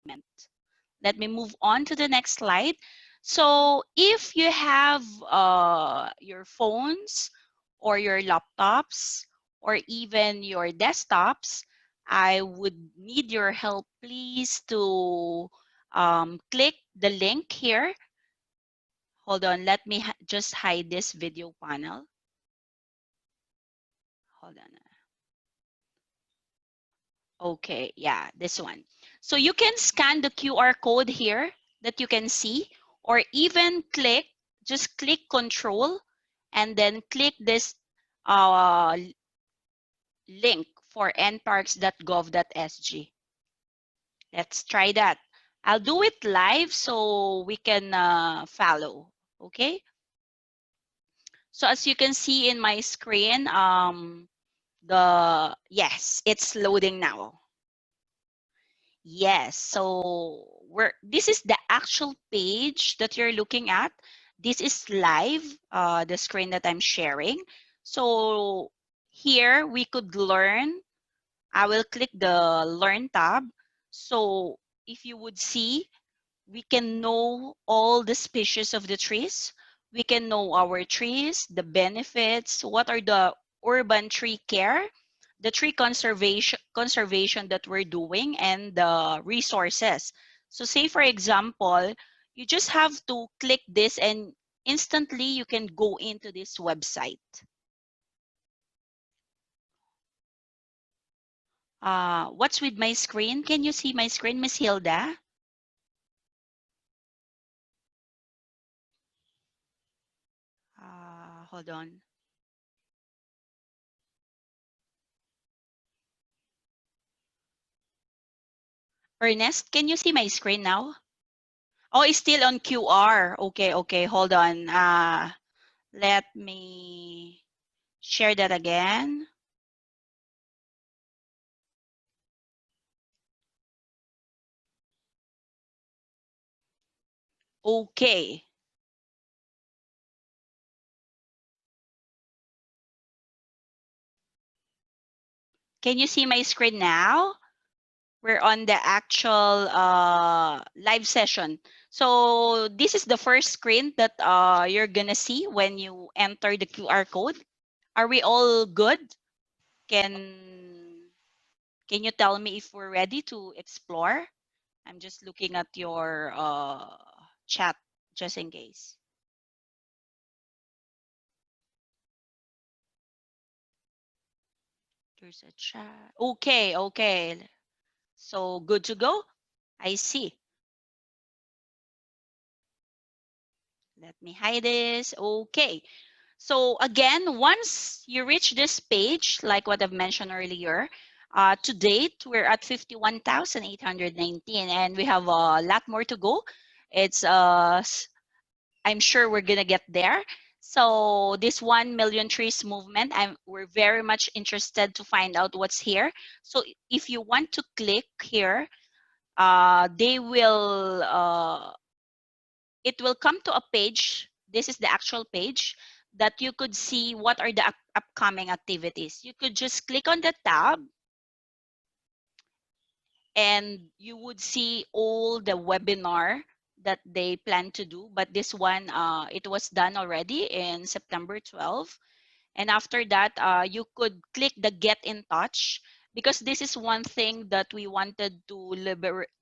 Let me move on to the next slide. So if you have your phones or your laptops or even your desktops, I would need your help, please, to click the link here. Hold on, let me just hide this video panel. Hold on. Okay, yeah, this one. So you can scan the QR code here that you can see, or even just click control and then click this link for nparks.gov.sg. Let's try that. I'll do it live so we can follow, okay? So as you can see in my screen, yes, it's loading now. Yes, so this is the actual page that you're looking at. This is live, the screen that I'm sharing. So here we could learn. I will click the Learn tab. So if you would see, we can know all the species of the trees. We can know our trees, the benefits, what are the urban tree care, the tree conservation that we're doing, and the resources. So say for example, you just have to click this and instantly you can go into this website. What's with my screen? Can you see my screen, Miss Hilda? Hold on. Ernest, can you see my screen now? Oh, it's still on QR. Okay, okay, hold on. Let me share that again. Okay. Can you see my screen now? We're on the actual live session. So this is the first screen that you're gonna see when you enter the QR code. Are we all good? Can you tell me if we're ready to explore? I'm just looking at your chat just in case. There's a chat. Okay, okay. So good to go? I see. Let me hide this. Okay. So again, once you reach this page, like what I've mentioned earlier, to date, we're at 51,819 and we have a lot more to go. It's I'm sure we're gonna get there. So this 1 million trees movement, we're very much interested to find out what's here. So if you want to click here, they will it will come to a page. This is the actual page that you could see what are the upcoming activities. You could just click on the tab and you would see all the webinar that they plan to do. But this one, it was done already in September 12. And after that, you could click the Get in Touch, because this is one thing that we wanted to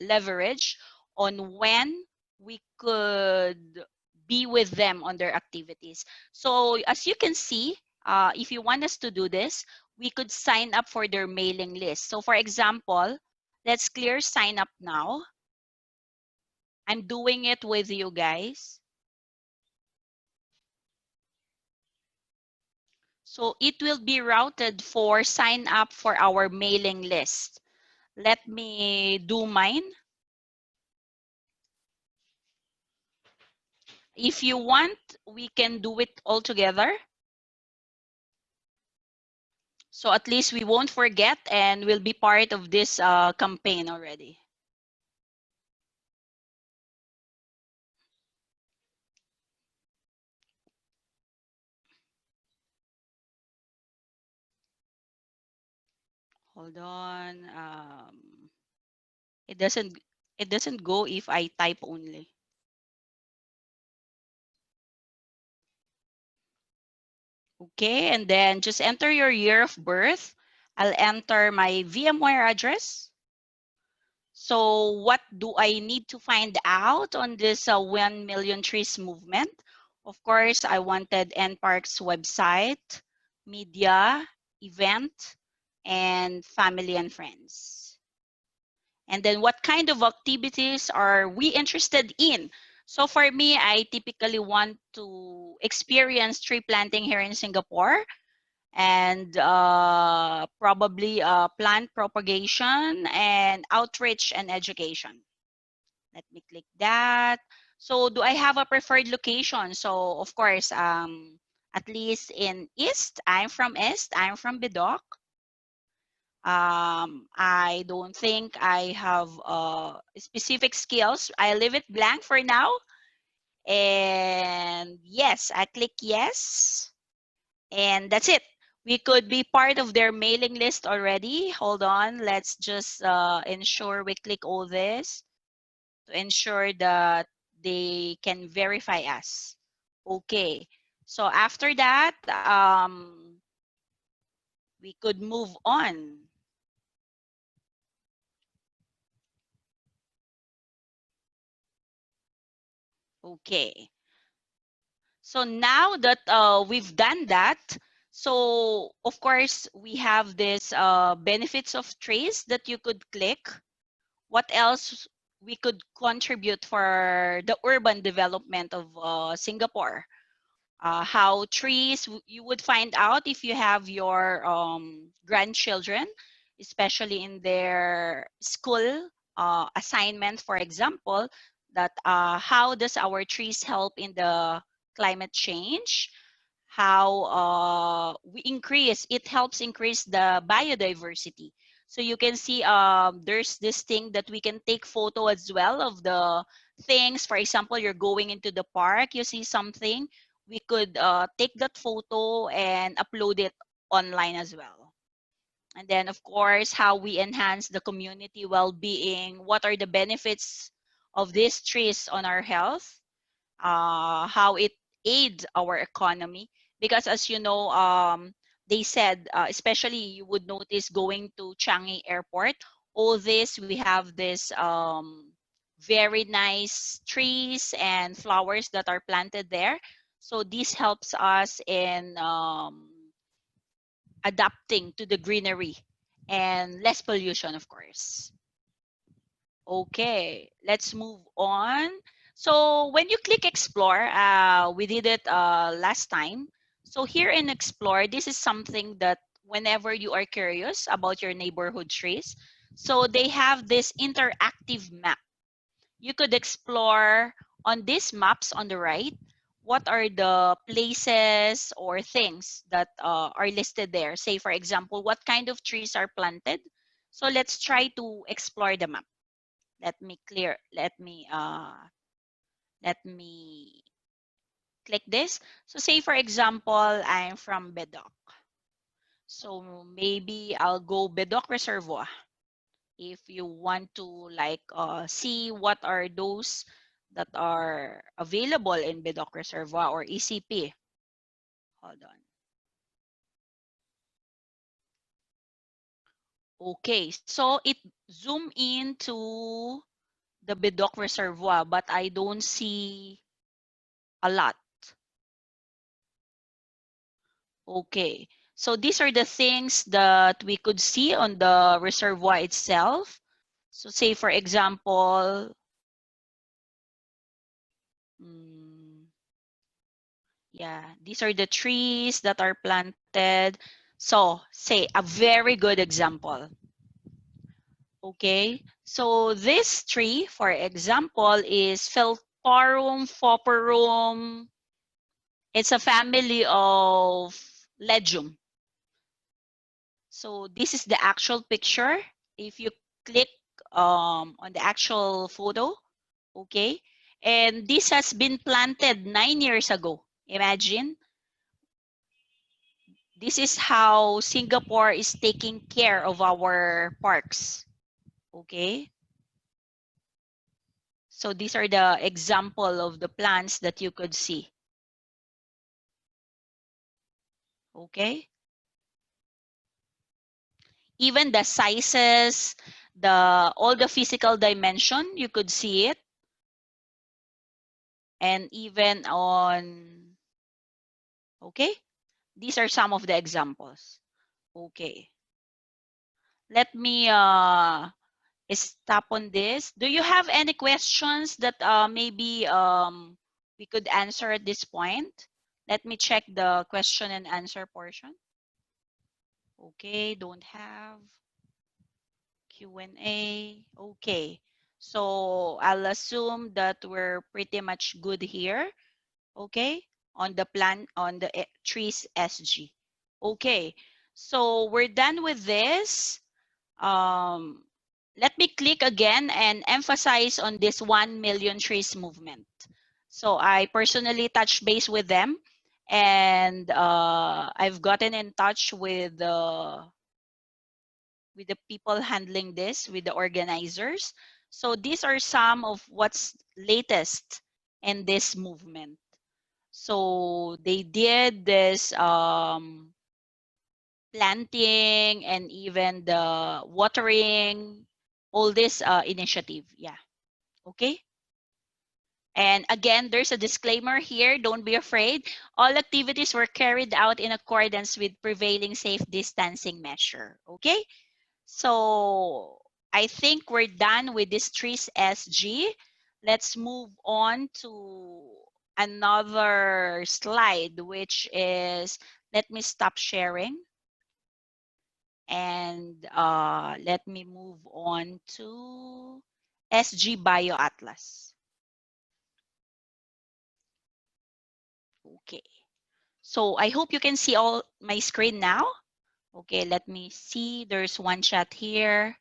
leverage on when we could be with them on their activities. So as you can see, if you want us to do this, we could sign up for their mailing list. So for example, let's clear sign up now. I'm doing it with you guys. So it will be routed for sign up for our mailing list. Let me do mine. If you want, we can do it all together. So at least we won't forget and we'll be part of this campaign already. Hold on. It doesn't It doesn't go if I type only. Okay, and then just enter your year of birth. I'll enter my VMware address. So what do I need to find out on this 1 million trees movement? Of course, I wanted NParks website, media, event, and family and friends. And then what kind of activities are we interested in? So for me, I typically want to experience tree planting here in Singapore and probably plant propagation and outreach and education. Let me click that. So do I have a preferred location? So of course, at least in East, I'm from East, I'm from Bidok. I don't think I have specific skills. I leave it blank for now. And yes, I click yes. And that's it. We could be part of their mailing list already. Hold on. Let's just ensure we click all this to ensure that they can verify us. Okay. So after that, we could move on. Okay. So now that we've done that, so of course we have this benefits of trees that you could click. What else we could contribute for the urban development of Singapore? How trees you would find out if you have your grandchildren, especially in their school assignment, for example, that how does our trees help in the climate change? How we increase, it helps increase the biodiversity. So you can see there's this thing that we can take photo as well of the things. For example, you're going into the park, you see something, we could take that photo and upload it online as well. And then, of course, how we enhance the community well-being. What are the benefits of these trees on our health? How it aids our economy. Because as you know, they said, especially you would notice going to Changi Airport, all this, we have this very nice trees and flowers that are planted there. So this helps us in adapting to the greenery and less pollution, of course. Okay, let's move on. So when you click explore, we did it last time. So here in explore, this is something that whenever you are curious about your neighborhood trees, so they have this interactive map. You could explore on these maps on the right, what are the places or things that are listed there. Say, for example, what kind of trees are planted. So let's try to explore the map. Let me click this. So say for example, I'm from Bedok. So maybe I'll go Bedok Reservoir. If you want to like see what are those that are available in Bedok Reservoir or ECP. Hold on. Okay, so it zoom into the Bedok Reservoir, but I don't see a lot. Okay, so these are the things that we could see on the reservoir itself. So say for example, mm, yeah, these are the trees that are planted. So say a very good example. Okay, so this tree, for example, is Feltorum foperum. It's a family of legume. So this is the actual picture. If you click on the actual photo, okay, and this has been planted 9 years ago. Imagine, this is how Singapore is taking care of our parks, okay? So these are the example of the plants that you could see. Okay. Even the sizes, all the physical dimension, you could see it. And even on, okay, these are some of the examples. Okay. Let me stop on this. Do you have any questions that maybe we could answer at this point? Let me check the question and answer portion. Okay, don't have Q&A. Okay, so I'll assume that we're pretty much good here. Okay, on the plan on the Trees SG. Okay, so we're done with this. Let me click again and emphasize on this 1 million trees movement. So I personally touched base with them, and I've gotten in touch with the people handling this, with the organizers. So these are some of what's latest in this movement. So they did this planting and even the watering, all this initiative. Yeah. Okay. And again, there's a disclaimer here. Don't be afraid. All activities were carried out in accordance with prevailing safe distancing measure. Okay. So I think we're done with this Trees SG. Let's move on to another slide, which is, let me stop sharing. And let me move on to SGBioAtlas. Okay. So I hope you can see all my screen now. Okay, let me see. There's one chat here.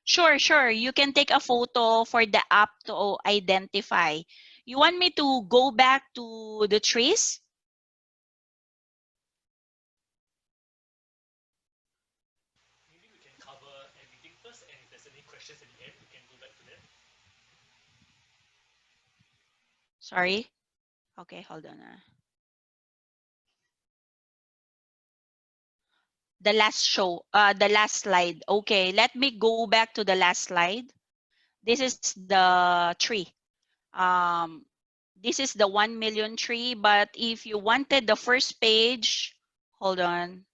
Sure, sure. You can take a photo for the app to identify. You want me to go back to the trees? Maybe we can cover everything first, and if there's any questions at the end, we can go back to them. Sorry. Okay, hold on. The last slide. Okay, let me go back to the last slide. This is the tree. Um, this is the 1 million tree, but if you wanted the first page, hold on.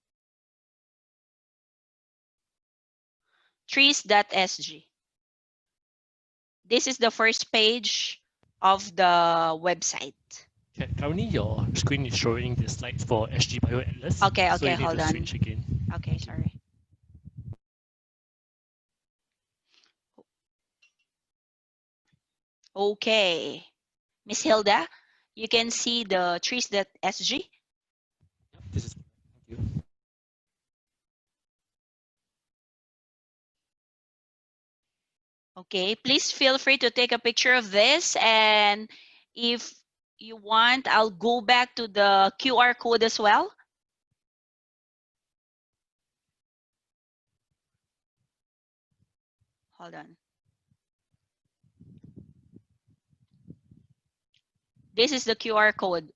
Trees.sg. This is the first page of the website. Okay, currently your screen is showing the slides for SGBioAtlas. Okay, So you need hold to on. switch again. Okay, sorry. Okay. Miss Hilda, you can see the trees.sg. This is. Thank you. Okay, please feel free to take a picture of this. And if you want, I'll go back to the QR code as well. Hold on. This is the QR code.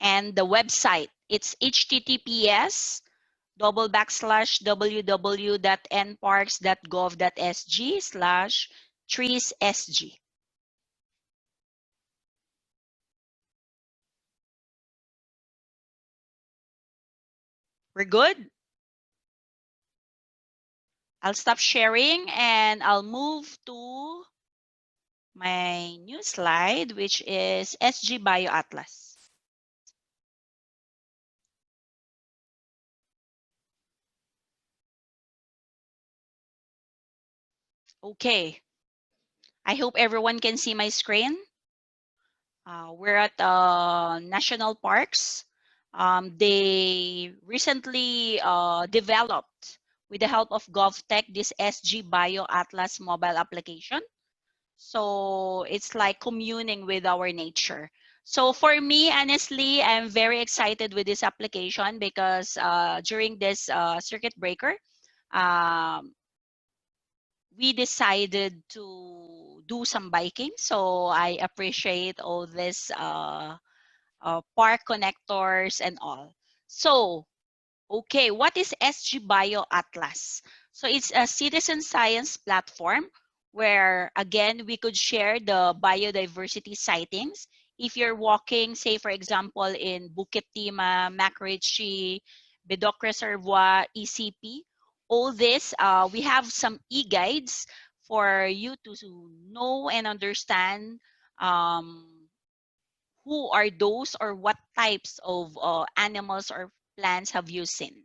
And the website, it's https://www.nparks.gov.sg/treessg. We're good? I'll stop sharing and I'll move to my new slide, which is SGBioAtlas. Okay. I hope everyone can see my screen. We're at national parks. They recently developed, with the help of GovTech, this SGBioAtlas mobile application. So it's like communing with our nature. So for me, honestly, I'm very excited with this application because during this circuit breaker, um, we decided to do some biking. So I appreciate all this park connectors and all. So, okay, what is SGBioAtlas? So it's a citizen science platform where, again, we could share the biodiversity sightings. If you're walking, say, for example, in Bukit Timah, Macritchie, Bedok Reservoir, ECP, all this, we have some e-guides for you to know and understand who are those or what types of animals or plants have you seen.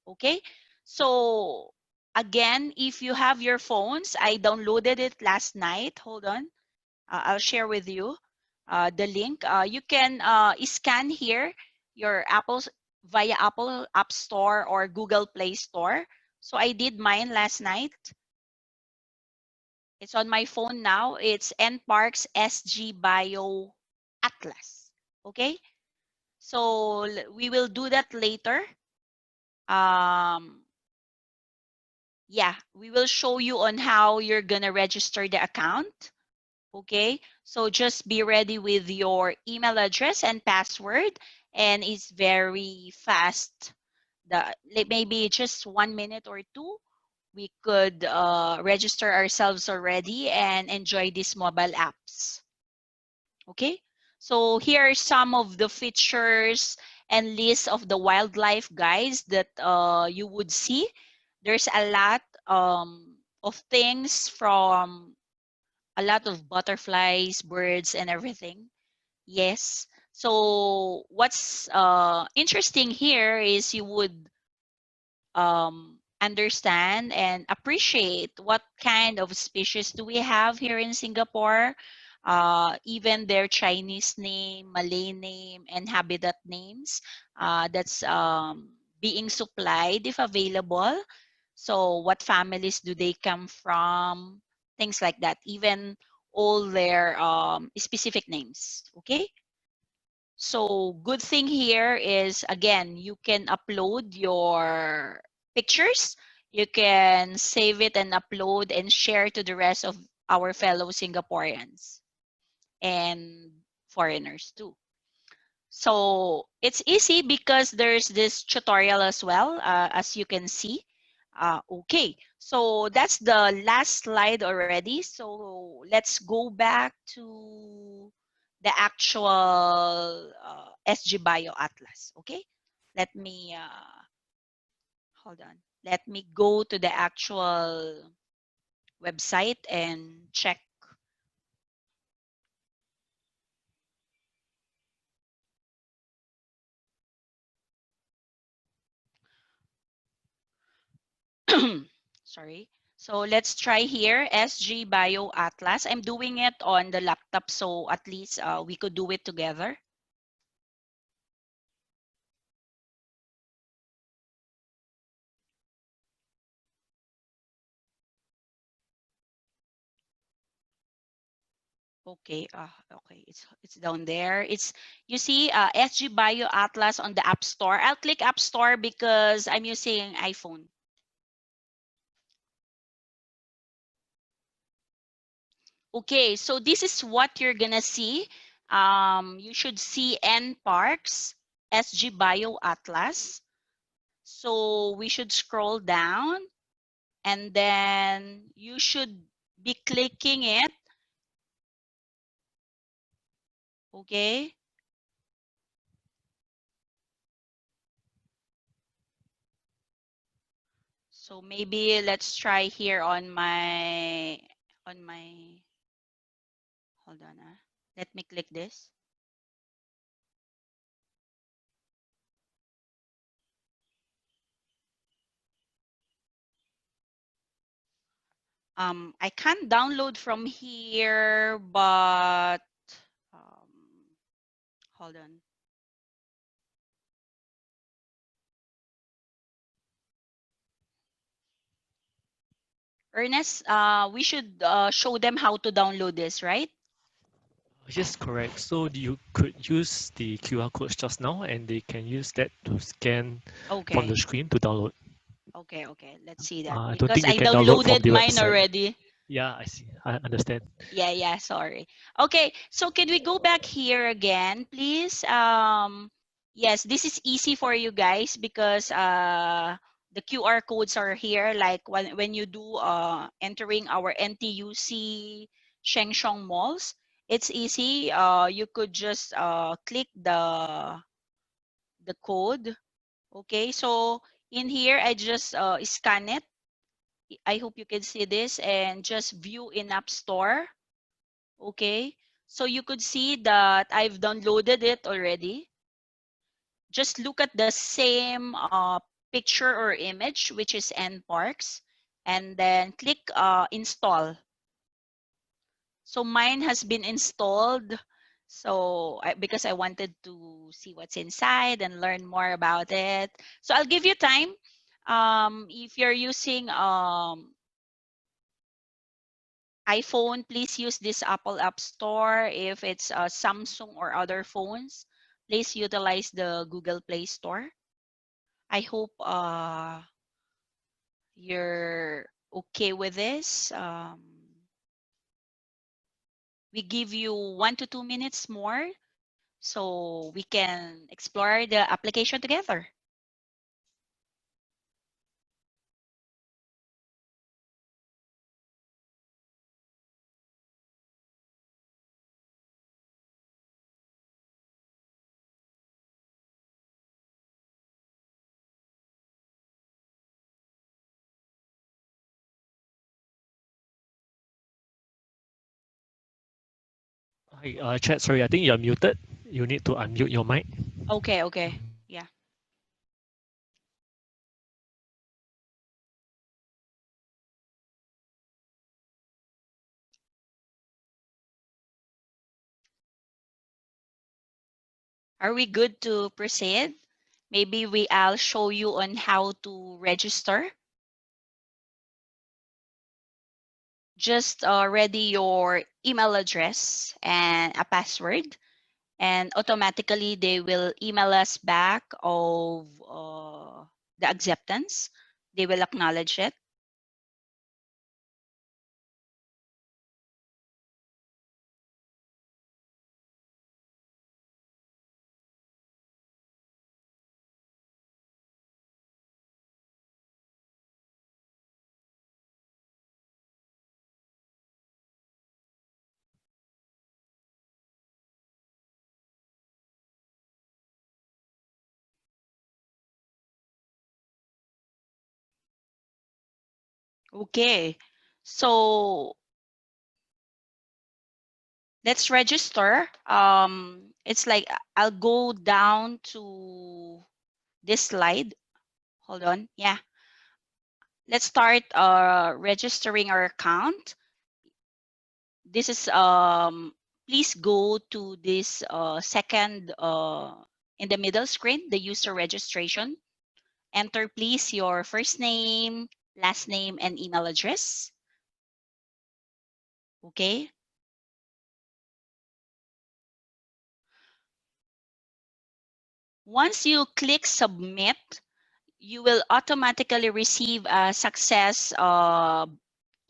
Okay, so again, if you have your phones, I downloaded it last night. Hold on, I'll share with you the link. You can scan here your Apple's via Apple App Store or Google Play Store. So I did mine last night. It's on my phone now. It's NParks SG Bio Atlas. Okay, so we will do that later. Um, yeah, we will show you on how you're gonna register the account. Okay, so just be ready with your email address and password, and it's very fast. Maybe just 1 minute or two, we could register ourselves already and enjoy these mobile apps. Okay, so here are some of the features and list of the wildlife guides that you would see. There's a lot of things, from a lot of butterflies, birds, and everything. Yes. So what's interesting here is you would understand and appreciate what kind of species do we have here in Singapore. Even their Chinese name, Malay name, and habitat names that's being supplied if available. So what families do they come from? Things like that. Even all their specific names. Okay. So good thing here is, again, you can upload your pictures. You can save it and upload and share to the rest of our fellow Singaporeans and foreigners too. So it's easy because there's this tutorial as well, as you can see. Okay, so that's the last slide already. So let's go back to the actual SG Bio Atlas. Okay, let me hold on. Let me go to the actual website and check. Sorry. So let's try here, SG Bio Atlas. I'm doing it on the laptop, so at least we could do it together. Okay, okay, it's down there. It's, you see, SG Bio Atlas on the App Store. I'll click App Store because I'm using iPhone. Okay, so this is what you're gonna see. You should see N Parks SG Bio Atlas. So we should scroll down, and then you should be clicking it. Okay. So maybe let's try here on my hold on. Let me click this. I can't download from here, but um, hold on. Ernest, we should show them how to download this, right? Yes, correct. So you could use the QR codes just now, and they can use that to scan from the Okay. screen to download. Okay, okay. Let's see that I don't because think you I can download from downloaded the mine website. already. Yeah, I see. I understand. Yeah, sorry. Okay, so can we go back here again, please? Yes, this is easy for you guys because the QR codes are here. Like when you do entering our NTUC Shengshong malls, it's easy. You could just click the code. Okay, so in here I just scan it. I hope you can see this and just view in App Store. Okay, so you could see that I've downloaded it already. Just look at the same picture or image, which is NParks, and then click install. So mine has been installed. So because I wanted to see what's inside and learn more about it. So I'll give you time. If you're using iPhone, please use this Apple App Store. If it's Samsung or other phones, please utilize the Google Play Store. I hope you're okay with this. We give you 1 to 2 minutes more so we can explore the application together. Hi, Chat, sorry, I think you're muted. You need to unmute your mic. Okay. Yeah. Are we good to proceed? Maybe I'll show you on how to register. Just ready your email address and a password, and automatically they will email us back of the acceptance. They will acknowledge it. Okay, so let's register. It's like I'll go down to this slide. Hold on. Yeah, let's start registering our account. This is please go to this second in the middle screen, the user registration. Enter please your first name, last name, and email address. Okay. Once you click submit, you will automatically receive a success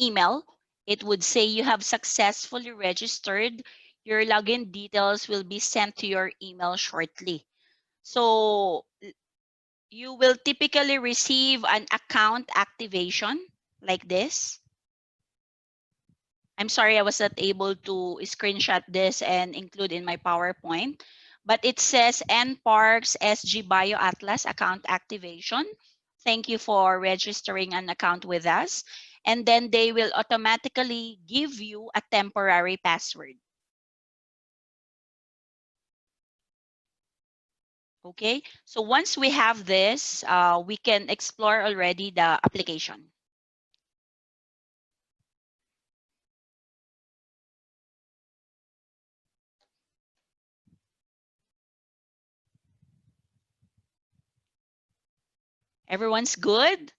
email. It would say you have successfully registered. Your login details will be sent to your email shortly. So you will typically receive an account activation like this. I'm sorry I was not able to screenshot this and include in my PowerPoint, but it says NParks SGBioAtlas account activation. Thank you for registering an account with us. And then they will automatically give you a temporary password. Okay, so once we have this, we can explore already the application. Everyone's good?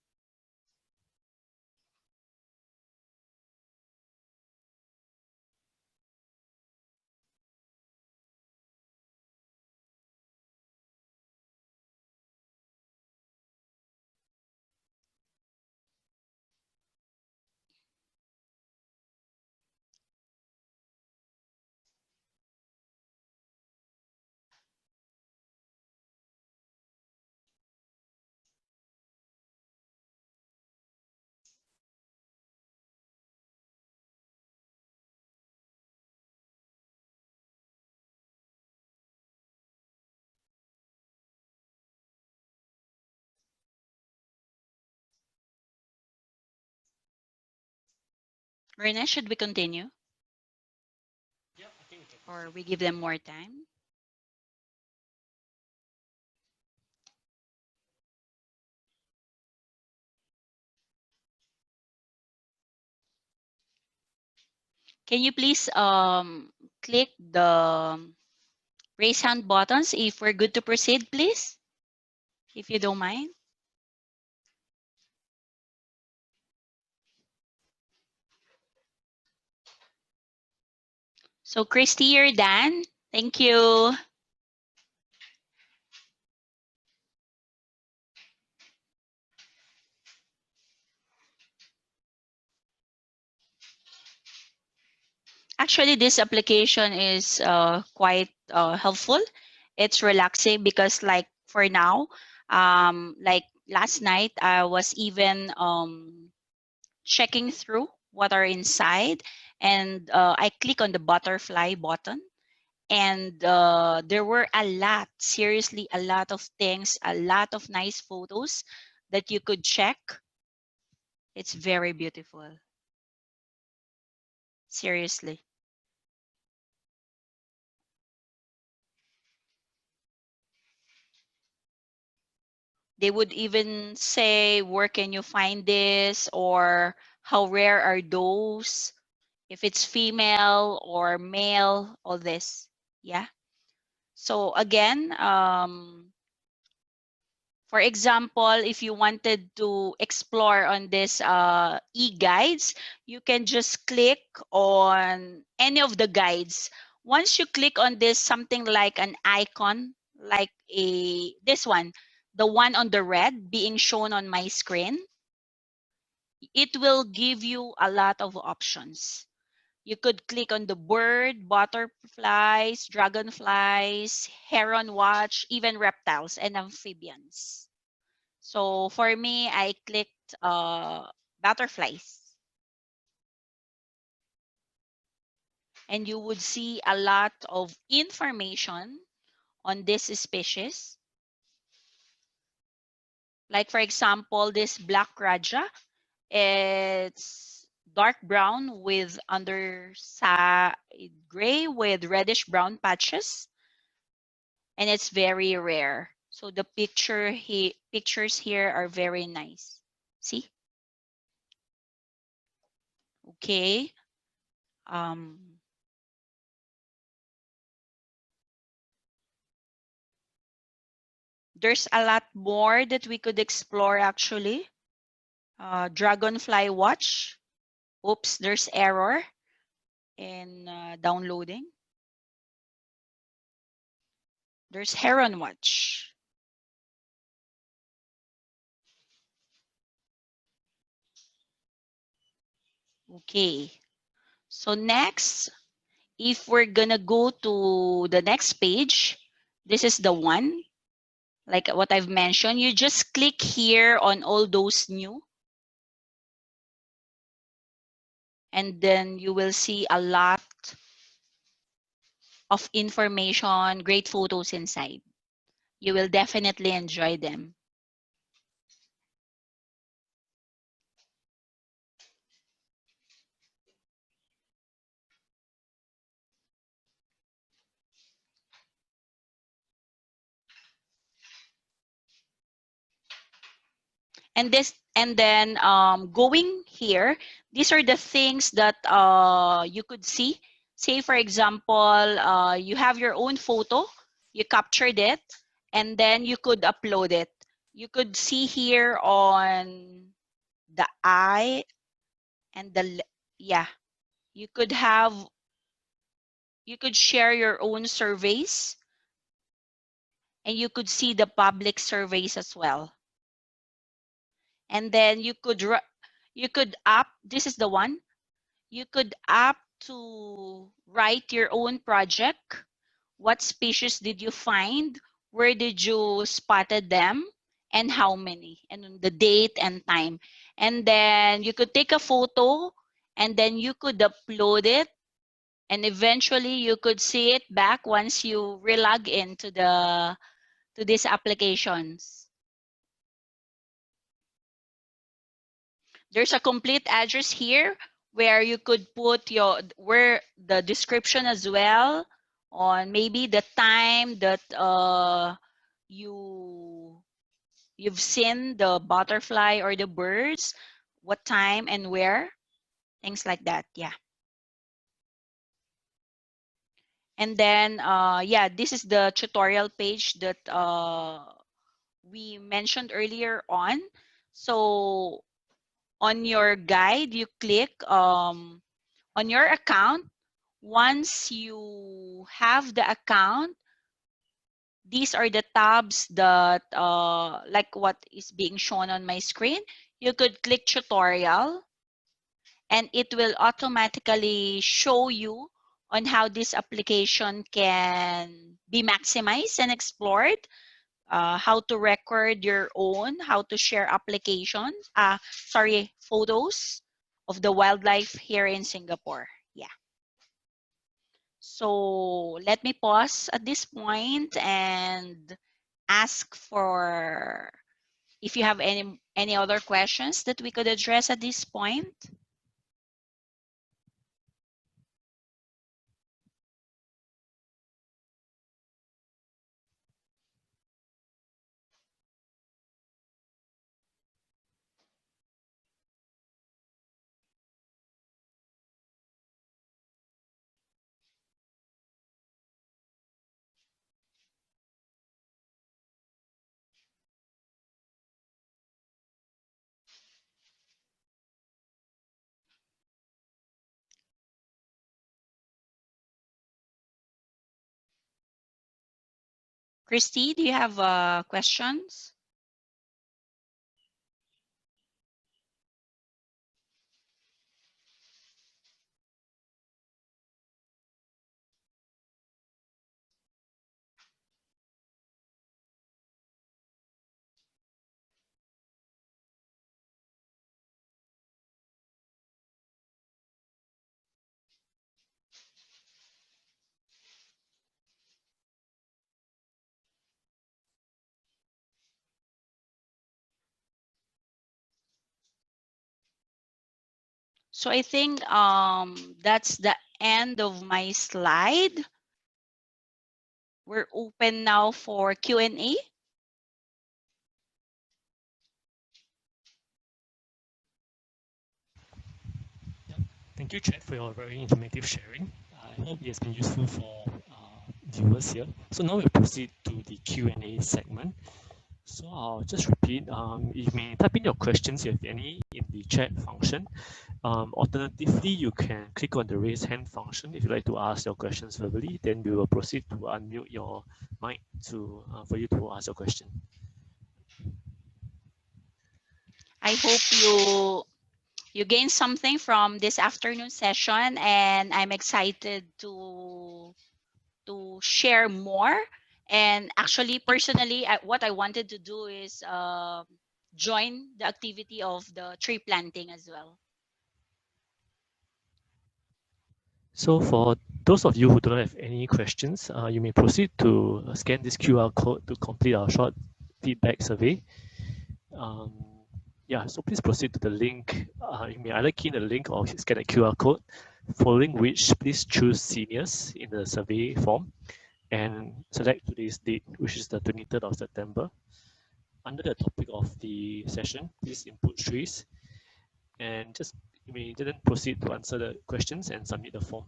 Rene, should we continue? Yeah, I think we can Or proceed. we give them more time? Can you please click the raise hand buttons if we're good to proceed, please? If you don't mind. So Christy or Dan, thank you. Actually, this application is quite helpful. It's relaxing because like for now, like last night, I was even checking through what are inside, and I click on the butterfly button, and there were a lot, seriously, a lot of things, a lot of nice photos that you could check. It's very beautiful, seriously. They would even say, where can you find this, or how rare are those, if it's female or male, all this. Yeah. So again, for example, if you wanted to explore on this e-guides, you can just click on any of the guides. Once you click on this, something like an icon, like this one, the one on the red being shown on my screen, it will give you a lot of options. You could click on the bird, butterflies, dragonflies, heron watch, even reptiles and amphibians. So for me, I clicked butterflies, and you would see a lot of information on this species. Like for example, this black raja, it's dark brown with underside gray with reddish brown patches, and it's very rare. So the pictures here are very nice. See? Okay. Um, there's a lot more that we could explore actually. Dragonfly watch. Oops, there's error in downloading. There's heron watch. Okay. So next, if we're gonna go to the next page, this is the one, like what I've mentioned. You just click here on all those new, and then you will see a lot of information, great photos inside. You will definitely enjoy them. And then going here, these are the things that you could see. Say for example, you have your own photo, you captured it, and then you could upload it. You could see here on the eye and yeah, you could have, you could share your own surveys, and you could see the public surveys as well. And then you could up, this is the one, you could opt to write your own project. What species did you find? Where did you spotted them? And how many? And the date and time. And then you could take a photo, and then you could upload it. And eventually you could see it back once you relog into to these applications. There's a complete address here where you could put where the description as well on maybe the time that you you've seen the butterfly or the birds, what time and where, things like that. Yeah. And then yeah, this is the tutorial page that we mentioned earlier on. So on your guide, you click on your account. Once you have the account, these are the tabs that like what is being shown on my screen. You could click tutorial and it will automatically show you on how this application can be maximized and explored, how to record your own, how to share applications, photos of the wildlife here in Singapore. Yeah. So let me pause at this point and ask for if you have any other questions that we could address at this point. Christy, do you have questions? So I think that's the end of my slide. We're open now for Q&A. Thank you, Chad, for your very informative sharing. I hope it has been useful for viewers here. So now we'll proceed to the Q&A segment. So I'll just repeat, you may type in your questions if you have any in the chat function. Alternatively, you can click on the raise hand function if you'd like to ask your questions verbally. Then we will proceed to unmute your mic for you to ask your question. I hope you gain something from this afternoon session, and I'm excited to share more. And actually, personally, what I wanted to do is join the activity of the tree planting as well. So for those of you who don't have any questions, you may proceed to scan this QR code to complete our short feedback survey. Yeah, so please proceed to the link. You may either key in the link or scan the QR code, following which please choose seniors in the survey form and select today's date, which is the 23rd of September. Under the topic of the session, please input trees and you may then proceed to answer the questions and submit the form.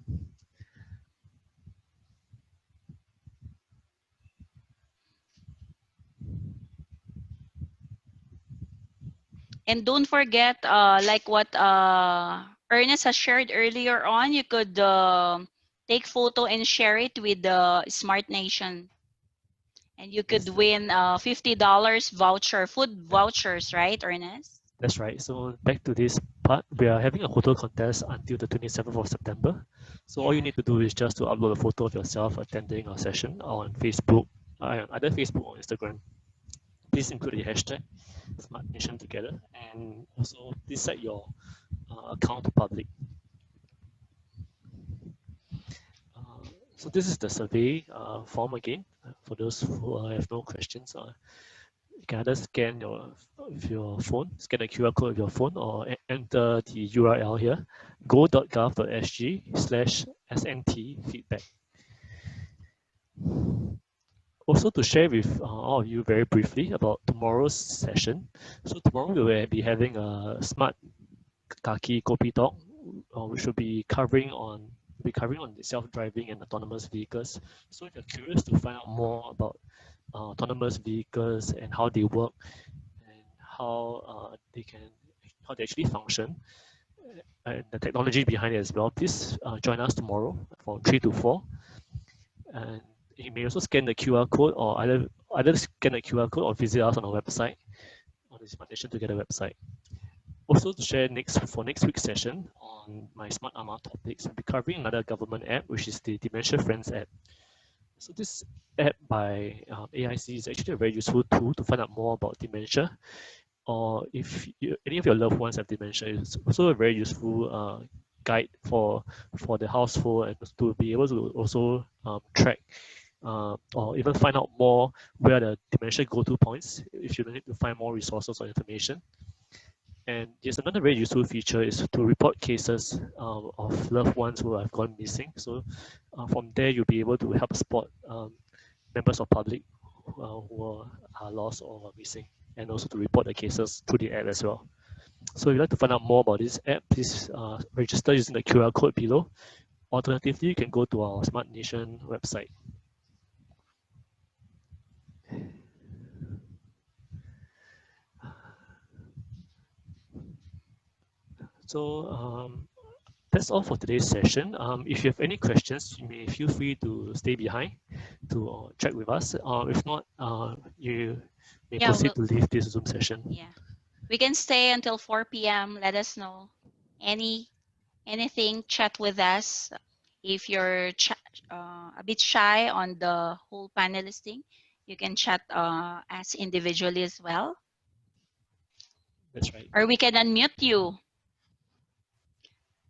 And don't forget, like what Ernest has shared earlier on, you could take photo and share it with the Smart Nation. And you could win $50 voucher, food vouchers, right, Ernest? That's right. So back to this part, we are having a photo contest until the 27th of September. So all you need to do is just to upload a photo of yourself attending our session on Facebook, either Facebook or Instagram. Please include the hashtag Smart Nation Together, and also please set your account to public. So this is the survey form again. For those who have no questions, You can either scan with your phone, scan the QR code with your phone, or enter the URL here, go.gov.sg/SNT feedback. Also, to share with all of you very briefly about tomorrow's session. So tomorrow we will be having a smart kaki kopi talk, which will be covering on the self-driving and autonomous vehicles. So if you're curious to find out more about autonomous vehicles and how they work and how they actually function and the technology behind it as well, please join us tomorrow from 3 to 4. And you may also scan the QR code, or either scan the QR code or visit us on our website, on the Smart Nation Together website. Also, to share for next week's session on my Smart Ahma Top Picks, we'll be covering another government app, which is the Dementia Friends App. So this app by AIC is actually a very useful tool to find out more about dementia, or if any of your loved ones have dementia. It's also a very useful guide for the household, and to be able to also track or even find out more where the dementia go-to points if you need to find more resources or information. And there's another very useful feature is to report cases of loved ones who have gone missing. So from there, you'll be able to help spot members of public who are lost or missing, and also to report the cases through the app as well. So if you'd like to find out more about this app, please register using the QR code below. Alternatively, you can go to our Smart Nation website. So that's all for today's session. If you have any questions, you may feel free to stay behind to chat with us. If not, you may proceed to leave this Zoom session. Yeah, we can stay until 4 p.m. Let us know anything. Chat with us. If you're a bit shy on the whole panelist thing, you can chat us individually as well. That's right. Or we can unmute you.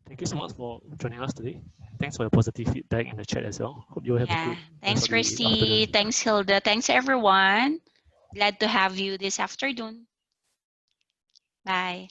Thank you so much for joining us today. Thanks for your positive feedback in the chat as well. Hope you have a good Thanks, Christy. afternoon. Thanks, Hilda. Thanks, everyone. Glad to have you this afternoon. Bye.